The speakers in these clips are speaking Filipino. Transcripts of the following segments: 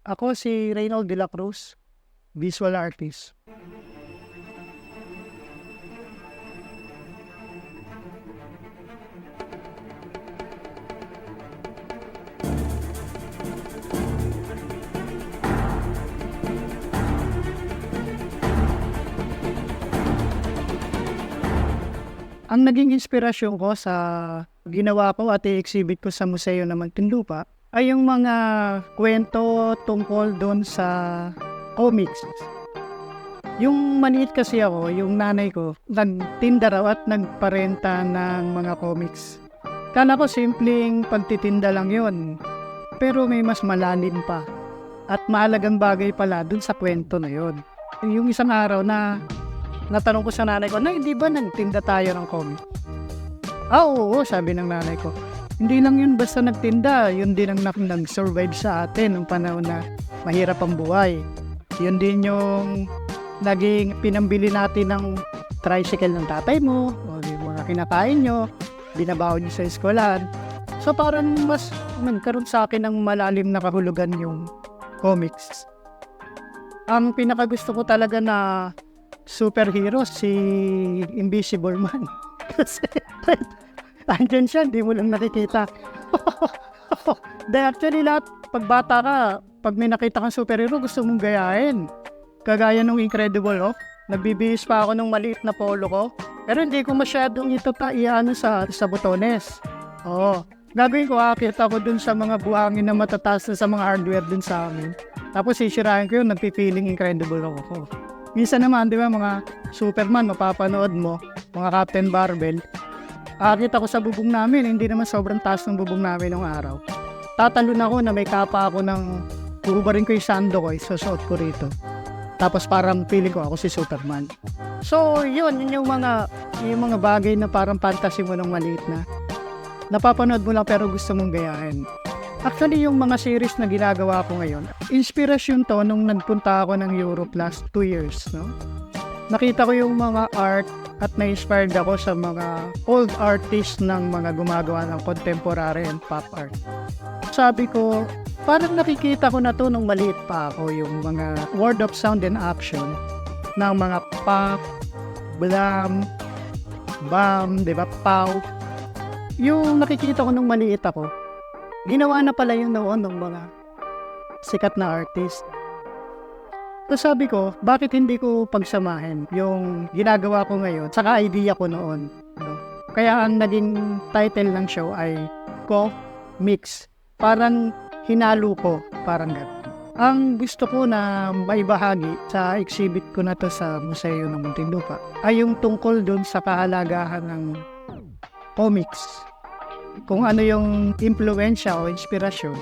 Ako si Reynald de la Cruz, visual artist. Ang naging inspirasyon ko sa ginawa ko at i-exhibit ko sa Museo ng Muntinlupa ay yung mga kwento tungkol doon sa comics. Yung maliit kasi ako, yung nanay ko, nagtinda raw at nagparenta ng mga comics. Kala ko simpleng pagtitinda lang yon, pero may mas malalim pa at mahalagang bagay pala dun sa kwento na yon. Yung isang araw na natanong ko sa nanay ko, "Nay, di ba nagtinda tayo ng comic?" "Ah, oo," sabi ng nanay ko. "Hindi lang yun basta nagtinda, yun din ang nag-survive sa atin nung panahon na mahirap ang buhay. Yun din yung naging pinambili natin ng tricycle ng tatay mo, o yung mga kinakain nyo, binabaon nyo sa eskwelahan." So parang mas nagkaroon sa akin ng malalim na kahulugan yung comics. Ang pinakagusto ko talaga na superhero si Invisible Man. Kasi andyan siya, hindi mo lang nakikita. Actually lahat, pag bata ka, pag may nakita kang superhero, gusto mong gayahin. Kagaya nung Incredible Hulk, nagbibihis pa ako nung maliit na polo ko, pero hindi ko masyadong ito iano sa botones. Oo. Gagawin ko, akit ako dun sa mga buhangin na matataas na sa mga hardware dun sa amin. Tapos sisirahin ko yun, nagpipiling Incredible Hulk ako. Minsan naman, di ba, mga Superman, mapapanood mo, mga Captain Barbell, akit ako sa bubong namin, hindi naman sobrang taas ng bubong namin nung araw. Tatalon ako na may kapa ako ng, huhubarin ko yung sando ko, isusuot ko rito. Tapos parang feeling ko ako si Superman. So, yun yung mga bagay na parang fantasy mo nung maliit na napapanood mo lang pero gusto mong gayahin. Actually, yung mga series na ginagawa ko ngayon, inspirasyon to nung nagpunta ako ng Europe last 2 years, no? Nakita ko yung mga art at na-inspired ako sa mga old artists ng mga gumagawa ng contemporary and pop art. Sabi ko, parang nakikita ko na to nung maliit pa ako, yung mga word of sound and action ng mga pop, blam, bam, di ba, pow. Yung nakikita ko nung maliit ako, ginawa na pala yun noon ng mga sikat na artist. So sabi ko, bakit hindi ko pagsamahin yung ginagawa ko ngayon saka idea ko noon, no? Kaya ang naging title ng show ay Co-Mix. Parang hinalo ko, parang gano'n. Ang gusto ko na maibahagi sa exhibit ko na to sa Museo ng Muntinlupa ay yung tungkol dun sa kahalagahan ng comics. Kung ano yung impluwensya o inspirasyon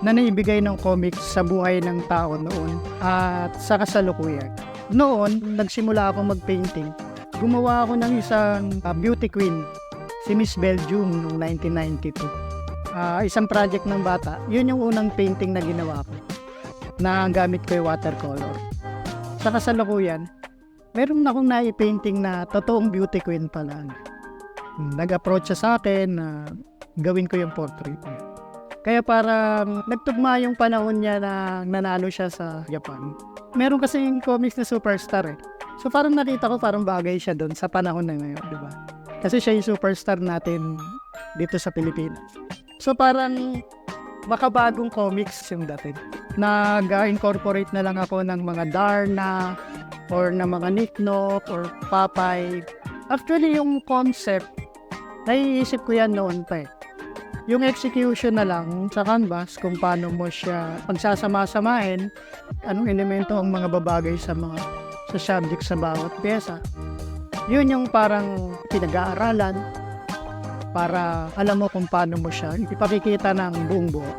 na naibigay ng comics sa buhay ng tao noon at sa kasalukuyan. Noon, nagsimula ako mag-painting. Gumawa ako ng isang beauty queen, si Miss Belgium noong 1992. Isang project ng bata. Yun yung unang painting na ginawa ko, na gamit ko yung watercolor. Sa kasalukuyan, meron akong nai-painting na totoong beauty queen pala. Nag-approach siya sa akin na gawin ko yung portrait niya. Kaya parang nagtugma yung panahon niya na nanalo siya sa Japan. Meron kasi yung comics na superstar eh. So parang nakita ko parang bagay siya doon sa panahon na ngayon, di ba? Kasi siya yung superstar natin dito sa Pilipinas. So parang makabagong comics yung dating. Nag-incorporate na lang ako ng mga Darna or ng mga Nick Nock or Popeye. Actually yung concept, naiisip ko yan noon pa eh. Yung execution na lang sa canvas kung paano mo siya pagsasama-samahin, anong elemento ang mga babagay sa subject sa bawat pyesa. Yun yung parang pinag-aaralan para alam mo kung paano mo siya ipakikita ng buong buo.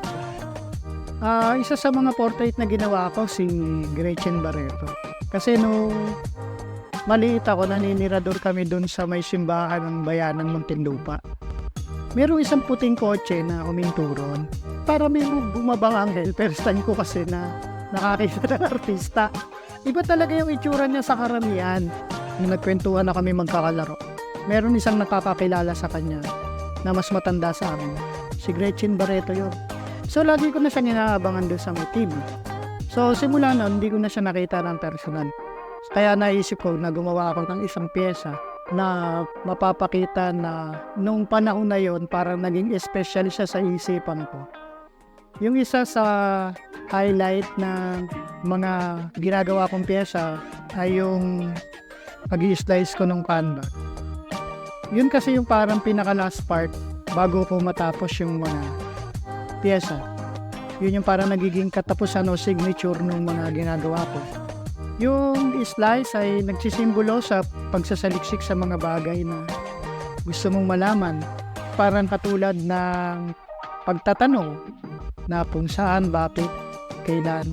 Isa sa mga portrait na ginawa ko si Gretchen Barreto. Kasi nung maliit ako, naninirador kami dun sa may simbahan ng Bayanan Muntinlupa. Merong isang puting kotse na huminturon. Para may bumabang anghel. First time ko kasi na nakakita ng artista. Iba talaga yung itsura niya sa karamihan. Nung nagkwentuhan na kami magkakalaro, meron isang nakakakilala sa kanya na mas matanda sa amin. Si Gretchen Barreto yun. So, lagi ko na siya inaabangan doon sa may TV. So, simula noon, hindi ko na siya nakita ng personal. Kaya naisip ko na gumawa ako ng isang pyesa na mapapakita na nung panahon na yon parang naging special siya sa isipan ko. Yung isa sa highlight ng mga ginagawa kong pyesa ay yung pag-i-slice ko ng panda. Yun kasi yung parang pinaka last part bago ko matapos yung mga pyesa. Yun yung parang nagiging katapusan o signature ng mga ginagawa ko. Yung slice ay nagsisimbolo sa pagsasaliksik sa mga bagay na gusto mong malaman. Parang katulad ng pagtatanong na kung saan, bakit, kailan,